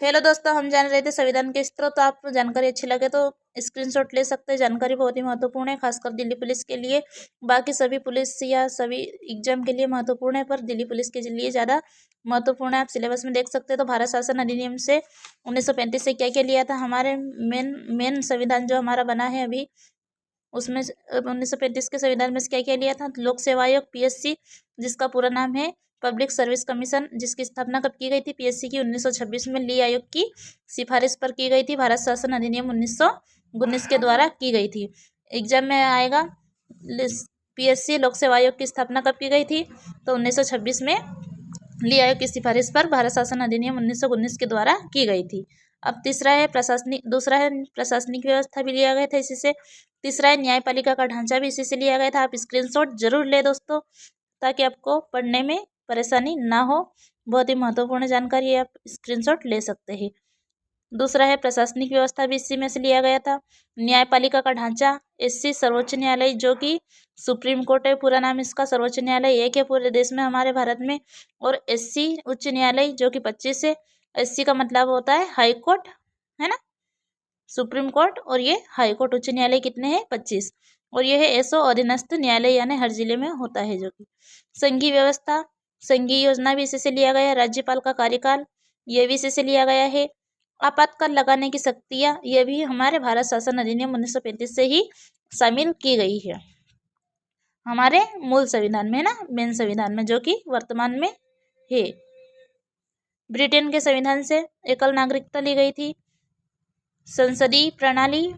Hello दोस्तों, हम जान रहे थे संविधान के स्त्रोत। तो आपको जानकारी अच्छी लगे तो स्क्रीनशॉट ले सकते हैं। जानकारी बहुत ही महत्वपूर्ण है, खासकर दिल्ली पुलिस के लिए। बाकी सभी पुलिस या सभी एग्जाम के लिए महत्वपूर्ण है, पर दिल्ली पुलिस के लिए ज़्यादा महत्वपूर्ण है। आप सिलेबस में देख सकते हैं। तो भारत शासन अधिनियम से 1935 से क्या क्या लिया था। हमारे मेन संविधान जो हमारा बना है अभी, उसमें 1935 के संविधान में से क्या क्या लिया था। लोक सेवा आयोग PSC, जिसका पूरा नाम है पब्लिक सर्विस कमीशन, जिसकी स्थापना कब की गई थी। PSC की 1926 में ली आयोग की सिफारिश पर की गई थी। भारत शासन अधिनियम 1919 के द्वारा की गई थी। एग्जाम में आएगा PSC लोक सेवा आयोग की स्थापना कब की गई थी, तो 1926 में ली आयोग की सिफारिश पर भारत शासन अधिनियम 1919 के द्वारा की गई थी। अब दूसरा है प्रशासनिक व्यवस्था भी लिया गया था इसी से। तीसरा है न्यायपालिका का ढांचा भी इसी से लिया गया था। आप स्क्रीनशॉट जरूर ले दोस्तों, ताकि आपको पढ़ने में परेशानी ना हो। बहुत ही महत्वपूर्ण जानकारी है, आप स्क्रीनशॉट ले सकते हैं। दूसरा है प्रशासनिक व्यवस्था भी इसी में से लिया गया था। न्यायपालिका का ढांचा, SC सर्वोच्च न्यायालय, जो कि सुप्रीम कोर्ट है, पूरा नाम इसका सर्वोच्च न्यायालय एक है पूरे देश में हमारे भारत में। और SC उच्च न्यायालय, जो कि 25 है। SC का मतलब होता है हाई कोर्ट, है ना, सुप्रीम कोर्ट। और ये हाई कोर्ट उच्च न्यायालय कितने हैं, 25। और ये है SO अधीनस्थ न्यायालय, यानी हर जिले में होता है। जो कि संघीय व्यवस्था, संघीय योजना भी इसी से लिया गया है। राज्यपाल का कार्यकाल, ये भी इसी से लिया गया है। आपातकाल लगाने की शक्तियाँ, ये भी हमारे भारत शासन अधिनियम 1935 से ही शामिल की गई है हमारे मूल संविधान में, ना, मेन संविधान में, जो कि वर्तमान में है। ब्रिटेन के संविधान से एकल नागरिकता ली गई थी। संसदीय प्रणाली,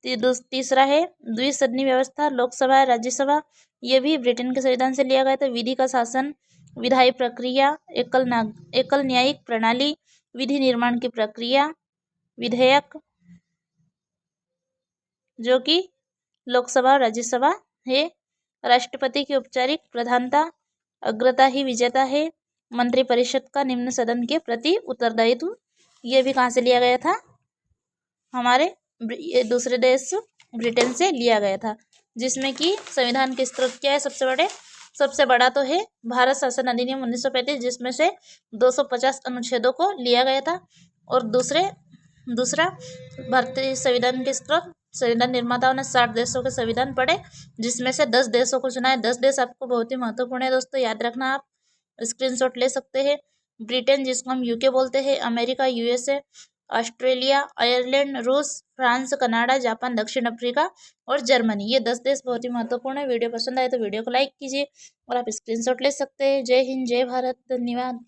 तीसरा है द्विसदनी व्यवस्था, लोकसभा राज्यसभा, ये भी ब्रिटेन के संविधान से लिया गया था। विधि का शासन, विधायी प्रक्रिया, एकल न्यायिक प्रणाली, विधि निर्माण की प्रक्रिया, विधेयक, जो कि लोकसभा और राज्यसभा है। राष्ट्रपति की औपचारिक प्रधानता, अग्रता ही विजेता है। मंत्रिपरिषद का निम्न सदन के प्रति उत्तरदायित्व, ये भी कहाँ से लिया गया था, हमारे दूसरे देश ब्रिटेन से लिया गया था। जिसमें कि संविधान के स्रोत क्या है, सबसे बड़ा तो है भारत शासन अधिनियम 1935, जिसमें से 250 अनुच्छेदों को लिया गया था। और दूसरा भारतीय संविधान के स्रोत, संविधान निर्माताओं ने 60 देशों के संविधान पढ़े, जिसमें से 10 देशों को चुना है। 10 देश आपको बहुत ही महत्वपूर्ण है दोस्तों, याद रखना। आप स्क्रीनशॉट ले सकते हैं। ब्रिटेन, जिसको हम UK बोलते हैं, अमेरिका, USA, ऑस्ट्रेलिया, आयरलैंड, रूस, फ्रांस, कनाडा, जापान, दक्षिण अफ्रीका और जर्मनी, ये 10 देश बहुत ही महत्वपूर्ण है। वीडियो पसंद आए तो वीडियो को लाइक कीजिए और आप स्क्रीनशॉट ले सकते हैं। जय हिंद, जय भारत, धन्यवाद।